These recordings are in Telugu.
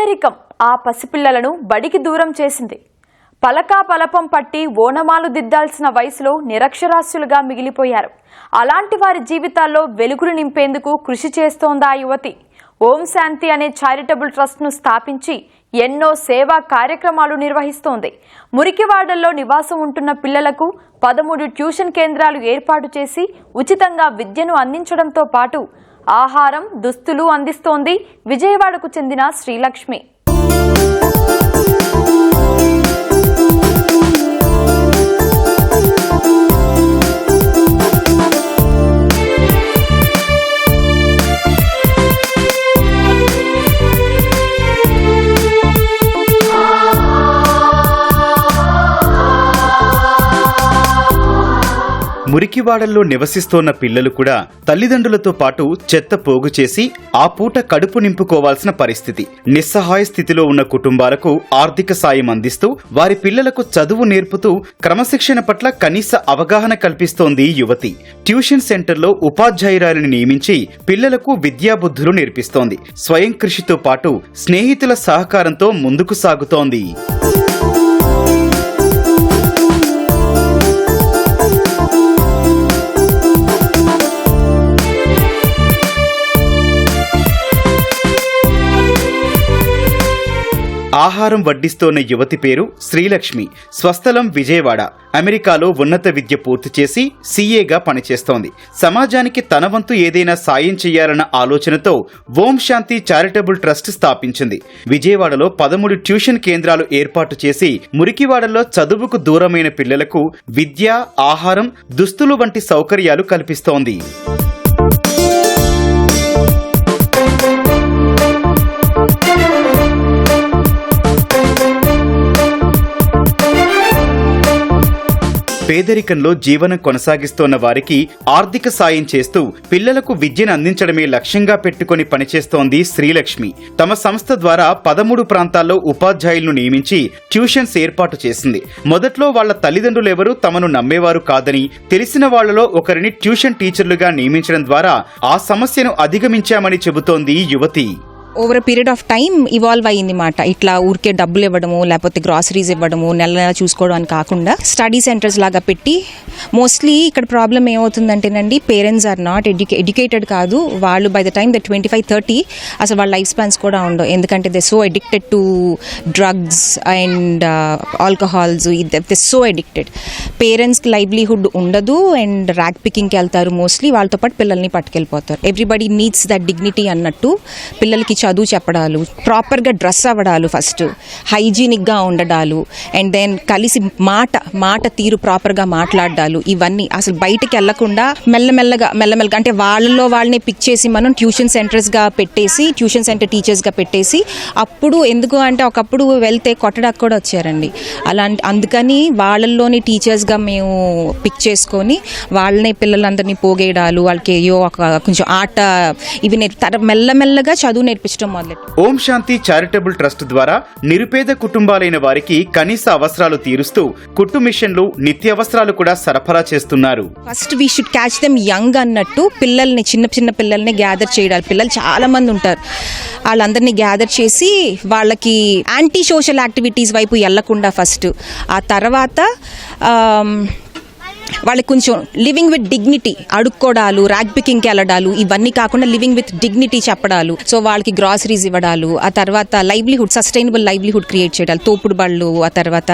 పేదరికం ఆ పసిపిల్లలను బడికి దూరం చేసింది. పలకా పలపం పట్టి ఓనమాలు దిద్దాల్సిన వయసులో నిరక్షరాస్యులుగా మిగిలిపోయారు. అలాంటి వారి జీవితాల్లో వెలుగులు నింపేందుకు కృషి చేస్తోందా యువతి. ఓం శాంతి అనే చారిటబుల్ ట్రస్ట్ను స్థాపించి ఎన్నో సేవా కార్యక్రమాలు నిర్వహిస్తోంది. మురికివాడల్లో నివాసం ఉంటున్న పిల్లలకు 13 ట్యూషన్ కేంద్రాలు ఏర్పాటు చేసి ఉచితంగా విద్యను అందించడంతో పాటు ఆహారం, దుస్తులు అందిస్తోంది విజయవాడకు చెందిన శ్రీలక్ష్మి. మురికివాడల్లో నివసిస్తోన్న పిల్లలు కూడా తల్లిదండ్రులతో పాటు చెత్త పోగు చేసి ఆ పూట కడుపు నింపుకోవాల్సిన పరిస్థితి. నిస్సహాయ స్థితిలో ఉన్న కుటుంబాలకు ఆర్థిక సాయం అందిస్తూ వారి పిల్లలకు చదువు నేర్పుతూ క్రమశిక్షణ పట్ల కనీస అవగాహన కల్పిస్తోంది యువతి. ట్యూషన్ సెంటర్లో ఉపాధ్యాయురాలిని నియమించి పిల్లలకు విద్యాబుద్ధులు నేర్పిస్తోంది. స్వయం కృషితో పాటు స్నేహితుల సహకారంతో ముందుకు సాగుతోంది. ఆహారం వడ్డిస్తోన్న యువతి పేరు శ్రీలక్ష్మి. స్వస్థలం విజయవాడ. అమెరికాలో ఉన్నత విద్య పూర్తి చేసి సీఏగా పనిచేస్తోంది. సమాజానికి తన వంతు ఏదైనా సాయం చేయాలన్న ఆలోచనతో ఓం శాంతి చారిటబుల్ ట్రస్ట్ స్థాపించింది. విజయవాడలో 13 ట్యూషన్ కేంద్రాలు ఏర్పాటు చేసి మురికివాడల్లో చదువుకు దూరమైన పిల్లలకు విద్య, ఆహారం, దుస్తులు వంటి సౌకర్యాలు కల్పిస్తోంది. పేదరికంలో జీవనం కొనసాగిస్తోన్న వారికి ఆర్థిక సాయం చేస్తూ పిల్లలకు విద్యను అందించడమే లక్ష్యంగా పెట్టుకుని పనిచేస్తోంది శ్రీలక్ష్మి. తమ సంస్థ ద్వారా 13 ప్రాంతాల్లో ఉపాధ్యాయులను నియమించి ట్యూషన్స్ ఏర్పాటు చేసింది. మొదట్లో వాళ్ల తల్లిదండ్రులెవరూ తమను నమ్మేవారు కాదని, తెలిసిన వాళ్లలో ఒకరిని ట్యూషన్ టీచర్లుగా నియమించడం ద్వారా ఆ సమస్యను అధిగమించామని చెబుతోంది యువతి. Over period of time evolve అయ్యింది మాట. ఇట్లా ఊరికే డబ్బులు ఇవ్వడము, లేకపోతే గ్రాసరీస్ ఇవ్వడము, నెల నెల చూసుకోవడం కాకుండా స్టడీ సెంటర్స్ లాగా పెట్టి, మోస్ట్లీ ఇక్కడ ప్రాబ్లం ఏమవుతుందంటేనండి, పేరెంట్స్ ఆర్ నాట్ ఎడ్యుకేటెడ్ కాదు. వాళ్ళు బై ద టైమ్ ద 25-30 అసలు వాళ్ళ లైఫ్ స్పాన్స్ కూడా ఉండవు. ఎందుకంటే they so addicted to drugs and alcohols. They so addicted. పేరెంట్స్కి లైవ్లీహుడ్ ఉండదు అండ్ ర్యాక్ పికింగ్కి వెళ్తారు మోస్ట్లీ. వాళ్ళతో పాటు పిల్లల్ని పట్టుకెళ్ళిపోతారు. ఎవ్రీబడి నీడ్స్ దట్ డిగ్నిటీ అన్నట్టు పిల్లలకి చదువు చెప్పడాలు, ప్రాపర్గా డ్రెస్ అవ్వడాలు, ఫస్ట్ హైజీనిక్గా ఉండడాలు, అండ్ దెన్ కలిసి మాట తీరు ప్రాపర్గా మాట్లాడాలు, ఇవన్నీ అసలు బయటకు వెళ్లకుండా మెల్లమెల్లగా అంటే వాళ్ళలో వాళ్ళని పిక్ చేసి మనం ట్యూషన్ సెంటర్స్గా పెట్టేసి, ట్యూషన్ సెంటర్ టీచర్స్గా పెట్టేసి, అప్పుడు ఎందుకు అంటే ఒకప్పుడు వెళ్తే కొట్టడానికి కూడా వచ్చారండి. అందుకని వాళ్ళల్లోని టీచర్స్గా మేము పిక్ చేసుకొని వాళ్ళనే పిల్లలందరినీ పోగేయడాలు, వాళ్ళకి అయ్యో కొంచెం ఆట ఇవి మెల్లమెల్లగా చదువు నేర్పించడం మొదలెట్టు. ఓం శాంతి చారిటబుల్ ట్రస్ట్ ద్వారా నిరుపేద కుటుంబాలైన వారికి కనీస అవసరాలు తీరుస్తూ కుట్టు మిషన్లు, నిత్యావసరాలు కూడా సరఫరా చేస్తున్నారు. First we should catch them young అన్నట్టు పిల్లల్ని, చిన్న పిల్లల్ని గ్యాదర్ చేయడాలి. పిల్లలు చాలా మంది ఉంటారు. వాళ్ళందరినీ గ్యాదర్ చేసి వాళ్ళకి యాంటీ సోషల్ యాక్టివిటీస్ వైపు వెళ్లకుండా ఫస్ట్, ఆ తర్వాత వాళ్ళకి కొంచెం లివింగ్ విత్ డిగ్నిటీ, అడుక్కోడాలు, ర్యాక్ పికింగ్కి వెళ్ళడాలు, ఇవన్నీ కాకుండా లివింగ్ విత్ డిగ్నిటీ చెప్పడాలు. సో వాళ్ళకి గ్రాసరీస్ ఇవ్వడాలు, ఆ తర్వాత లైవ్లీహుడ్, సస్టైనబుల్ లైవ్లీహుడ్ క్రియేట్ చేయడాలు, తోపుడు బళ్ళు, ఆ తర్వాత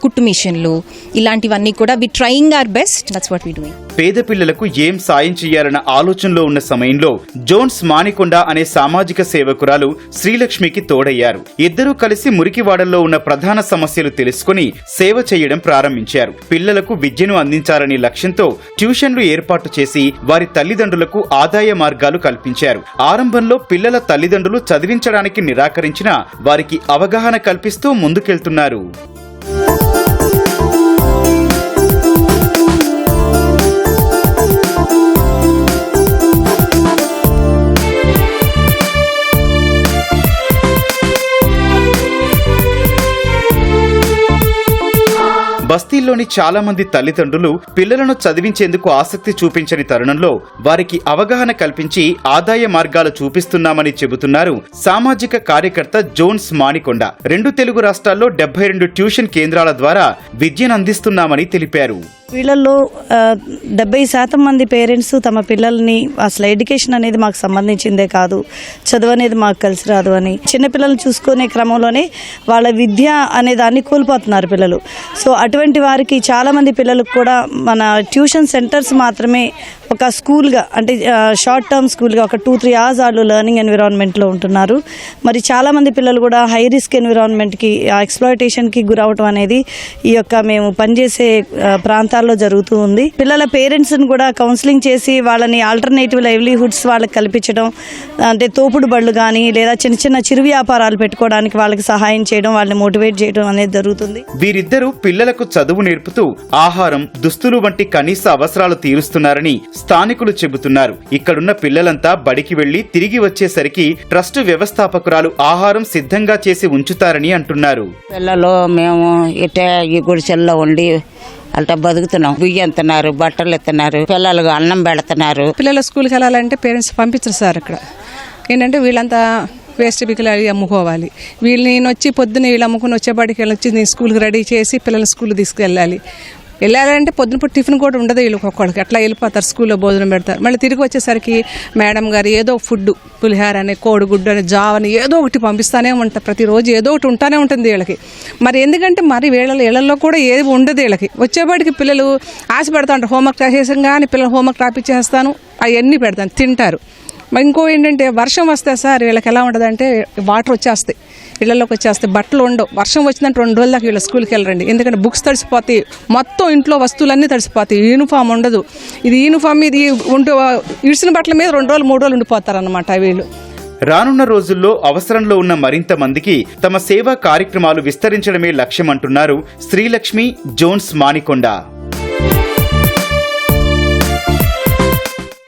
కుట్టు మిషన్లు, ఇలాంటివన్నీ కూడా we trying our best. That's what we doing. పేద పిల్లలకు ఏం సాయం చేయాలన్న ఆలోచనలో ఉన్న సమయంలో జోన్స్ మానికొండ అనే సామాజిక సేవకురాలు శ్రీలక్ష్మికి తోడయ్యారు. ఇద్దరూ కలిసి మురికివాడల్లో ఉన్న ప్రధాన సమస్యలు తెలుసుకుని సేవ చేయడం ప్రారంభించారు. పిల్లలకు విద్యను అందించాలనే లక్ష్యంతో ట్యూషన్లు ఏర్పాటు చేసి వారి తల్లిదండ్రులకు ఆదాయ మార్గాలు కల్పించారు. ఆరంభంలో పిల్లల తల్లిదండ్రులు చదివించడానికి నిరాకరించినా వారికి అవగాహన కల్పిస్తూ ముందుకెళ్తున్నారు. బస్తీ బస్తీల్లోని చాలా మంది తల్లిదండ్రులు పిల్లలను చదివించేందుకు ఆసక్తి చూపించని తరుణంలో వారికి అవగాహన కల్పించి ఆదాయ మార్గాలు చూపిస్తున్నామని చెబుతున్నారు సామాజిక కార్యకర్త జోన్స్ మానికొండ. 2 తెలుగు రాష్ట్రాల్లో 72 ట్యూషన్ కేంద్రాల ద్వారా విద్యను అందిస్తున్నామని తెలిపారు. వీళ్ళల్లో 70% మంది పేరెంట్స్ తమ పిల్లల్ని అసలు ఎడ్యుకేషన్ అనేది మాకు సంబంధించిందే కాదు, చదువు అనేది మాకు కలిసి రాదు అని చిన్నపిల్లల్ని చూసుకునే క్రమంలోనే వాళ్ళ విద్య అనే దాన్ని కోల్పోతున్నారు పిల్లలు. సో అటువంటి వారికి చాలామంది పిల్లలకు కూడా మన ట్యూషన్ సెంటర్స్ మాత్రమే ఒక స్కూల్గా, అంటే షార్ట్ టర్మ్ స్కూల్గా ఒక 2-3 అవర్స్ వాళ్ళు లెర్నింగ్ ఎన్విరాన్మెంట్లో ఉంటున్నారు. మరి చాలామంది పిల్లలు కూడా హై రిస్క్ ఎన్విరాన్మెంట్కి, ఎక్స్‌ప్లాయిటేషన్కి గురవటం అనేది ఈ యొక్క మేము పనిచేసే ప్రాంతాల్లో జరుగుతూ ఉంది. పిల్లల పేరెంట్స్ని కూడా కౌన్సిలింగ్ చేసి వాళ్ళని ఆల్టర్నేటివ్ లైవ్లీహుడ్స్ వాళ్ళకి కల్పించడం, అంటే తోపుడు బళ్ళు కానీ లేదా చిన్న చిన్న చిరు వ్యాపారాలు పెట్టుకోవడానికి వాళ్ళకి సహాయం చేయడం, వాళ్ళని మోటివేట్ చేయడం అనేది జరుగుతుంది. వీరిద్దరూ పిల్లలకు చదువు నేర్పుతూ ఆహారం, దుస్తులు వంటి కనీస అవసరాలు తీరుస్తున్నారని స్థానికులు చెబుతున్నారు. ఇక్కడున్న పిల్లలంతా బడికి వెళ్లి తిరిగి వచ్చేసరికి ట్రస్ట్ వ్యవస్థాపకురాలు ఆహారం సిద్ధంగా చేసి ఉంచుతారని అంటున్నారు. పిల్లలు మేము ఇటే ఈ గుడిసెల్లో ఉండి అల్ట బతుకుతున్నాం. బియ్యం ఎత్తున్నారు, బట్టలు ఎత్తున్నారు, పిల్లలకు అన్నం పెడుతున్నారు. పిల్లలు స్కూల్కి వెళ్ళాలంటే పేరెంట్స్ పంపించరు సార్. ఇక్కడ ఏంటంటే వీళ్ళంతా వేస్ట్ బిక్కులు అవి అమ్ముకోవాలి. నేను వచ్చి పొద్దున్న వీళ్ళు అమ్ముకుని వచ్చేపాటికి వచ్చి నేను స్కూల్కి రెడీ చేసి పిల్లల్ని స్కూల్కి వెళ్ళాలంటే పొద్దున టిఫిన్ కూడా ఉండదు వీళ్ళకి. ఒక్కడికి అట్లా వెళ్ళిపోతారు, స్కూల్లో భోజనం పెడతారు. మళ్ళీ తిరిగి వచ్చేసరికి మేడం గారు ఏదో ఫుడ్, పులిహార అని, కోడిగుడ్డు అని, జావని ఏదో ఒకటి పంపిస్తూనే ఉంటారు. ప్రతిరోజు ఏదో ఒకటి ఉంటానే ఉంటుంది వీళ్ళకి. మరి ఎందుకంటే మరి వీళ్ళల్లో కూడా ఏది ఉండదు వీళ్ళకి. వచ్చేపాటికి పిల్లలు ఆశ పెడతా ఉంటారు, హోంవర్క్ చేసేసాం కానీ పిల్లలు హోంవర్క్ రాపిచ్చేస్తాను, అవన్నీ పెడతాను, తింటారు. మరి ఇంకో ఏంటంటే వర్షం వస్తే సార్ వీళ్ళకి ఎలా ఉంటుందంటే వాటర్ వచ్చేస్తాయి, ఇళ్లలోకి వచ్చేస్తాయి, బట్టలు ఉండవు. వర్షం వచ్చిందంటే 2 రోజుల దాకా వీళ్ళు స్కూల్కి వెళ్ళరండి. ఎందుకంటే బుక్స్ తడిసిపోతాయి, మొత్తం ఇంట్లో వస్తువులన్నీ తడిసిపోతాయి, యూనిఫామ్ ఉండదు. యూనిఫామ్ ఇది ఇడిసిన బట్టల మీద 2 రోజులు 3 రోజులు ఉండిపోతారన్నమాట వీళ్ళు. రానున్న రోజుల్లో అవసరంలో ఉన్న మరింత మందికి తమ సేవా కార్యక్రమాలు విస్తరించడమే లక్ష్యమంటున్నారు శ్రీలక్ష్మి, జోన్స్ మానికొండ.